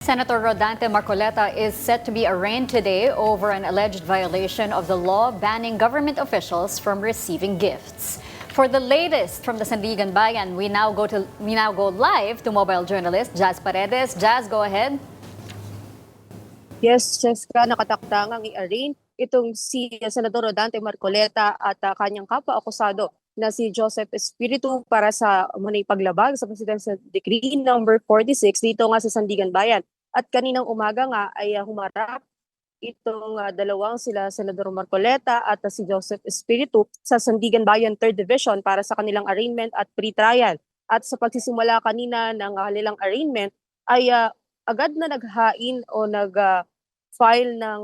Senator Rodante Marcoleta is set to be arraigned today over an alleged violation of the law banning government officials from receiving gifts. For the latest from the Sandigan Bayan, we now go live to mobile journalist Jazz Paredes. Jazz, go ahead. Yes, Jessica, nakatakdangang i-arraign itong si Senador Rodante Marcoleta at kanyang kapwa-akusado na si Joseph Espiritu para sa umunay paglabag sa Presidential Decree number 46 dito nga sa Sandigan Bayan. At kaninang umaga nga ay humarap itong dalawang sila Senador Marcoleta at si Joseph Espiritu sa Sandigan Bayan 3rd Division para sa kanilang arraignment at pre-trial. At sa pagsisimula kanina ng kanilang arraignment ay agad na naghain o nag-file ng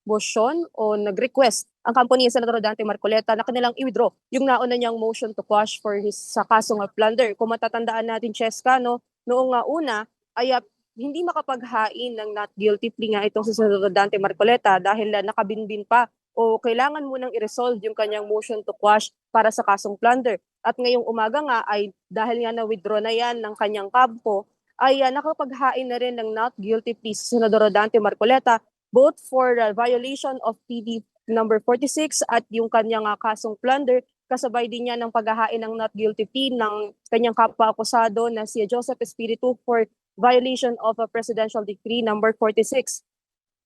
motion o nag-request ang kampo ni Senador Rodante Marcoleta na kanilang i-withdraw yung nauna niyang motion to quash for his sa kasong plunder. Kung matatandaan natin, Cheska, noong una ay hindi makapaghain ng not guilty plea nga itong si Senador Rodante Marcoleta dahil nakabinbin pa o kailangan munang i-resolve yung kanyang motion to quash para sa kasong plunder. At ngayong umaga nga ay dahil nga na-withdraw na yan ng kanyang kampo, ay nakapaghain na rin ng not guilty plea si Senador Rodante Marcoleta both for violation of PD number 46 at yung kanyang kasong plunder, kasabay din niya ng paghahain ng not guilty plea ng kanyang kapwa-akusado na si Joseph Espiritu for violation of a Presidential Decree number 46.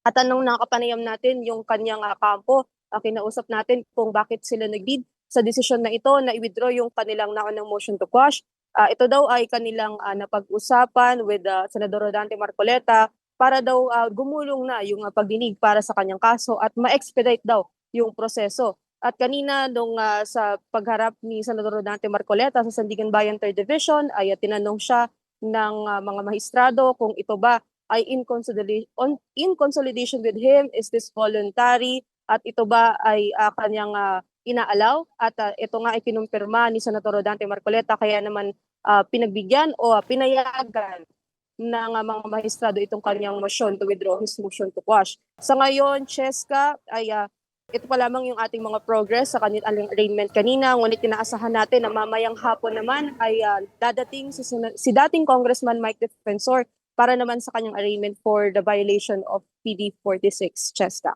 At anong nakapanayam natin yung kanyang kampo, kinausap natin kung bakit sila nag-lead sa desisyon na ito na i-withdraw yung kanilang naunang motion to quash. Ito daw ay kanilang napag-usapan with Senador Rodante Marcoleta para daw gumulong na yung pagdinig para sa kanyang kaso at ma-expedite daw yung proseso. At kanina nung sa pagharap ni Senador Rodante Marcoleta sa Sandigan Bayan 3rd Division ay tinanong siya ng mga mahistrado kung ito ba ay in consolidation with him, is this voluntary, at ito ba ay kanyang inaalaw, at ito nga ay kinumpirma ni Senador Rodante Marcoleta kaya naman pinagbigyan o pinayagan ng mga mahistrado itong kanyang motion to withdraw his motion to quash. Sa ngayon, Cheska, ay ito pa lamang yung ating mga progress sa kanilang arraignment kanina, ngunit inaasahan natin na mamayang hapon naman ay dadating si dating Congressman Mike Defensor para naman sa kanyang arraignment for the violation of PD 46, Cheska.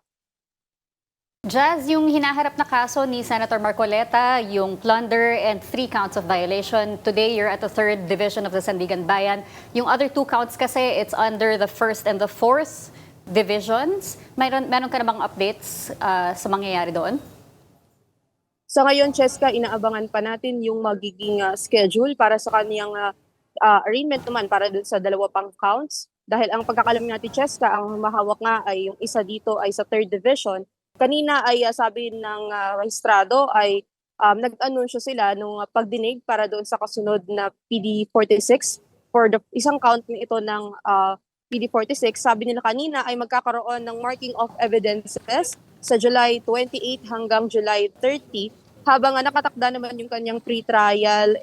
Jazz, yung hinaharap na kaso ni Senator Marcoleta, yung plunder and 3 counts of violation. Today, you're at the 3rd Division of the Sandigan Bayan. Yung other 2 counts kasi, it's under the 1st and the 4th Divisions. Meron ka na bang updates sa mangyayari doon? Sa ngayon, Cheska, inaabangan pa natin yung magiging schedule para sa kaniyang arraignment naman para dun sa 2 pang counts. Dahil ang pagkakalam natin, Cheska, ang mahawak nga ay yung isa dito ay sa 3rd Division. Kanina ay sabi ng rehistrado ay nag-anunsyo sila nung pagdinig para doon sa kasunod na PD 46 for the isang count nito ng PD 46. Sabi nila kanina ay magkakaroon ng marking of evidences sa July 28 hanggang July 30 habang nakatakda naman yung kanyang pre-trial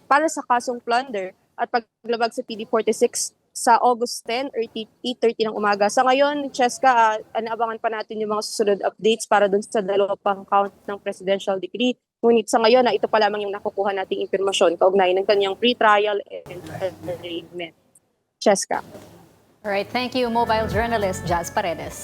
para sa kasong plunder at paglabag sa PD 46 sa August 10 or 8:30 ng umaga. Sa ngayon, Cheska, inaabangan pa natin yung mga susunod updates para dun sa 2 pang count ng Presidential Decree. Ngunit sa ngayon, ito pa lamang yung nakukuha nating impormasyon kaugnay ng kanyang pre-trial and arraignment. Cheska. All right, thank you, mobile journalist Jazz Paredes.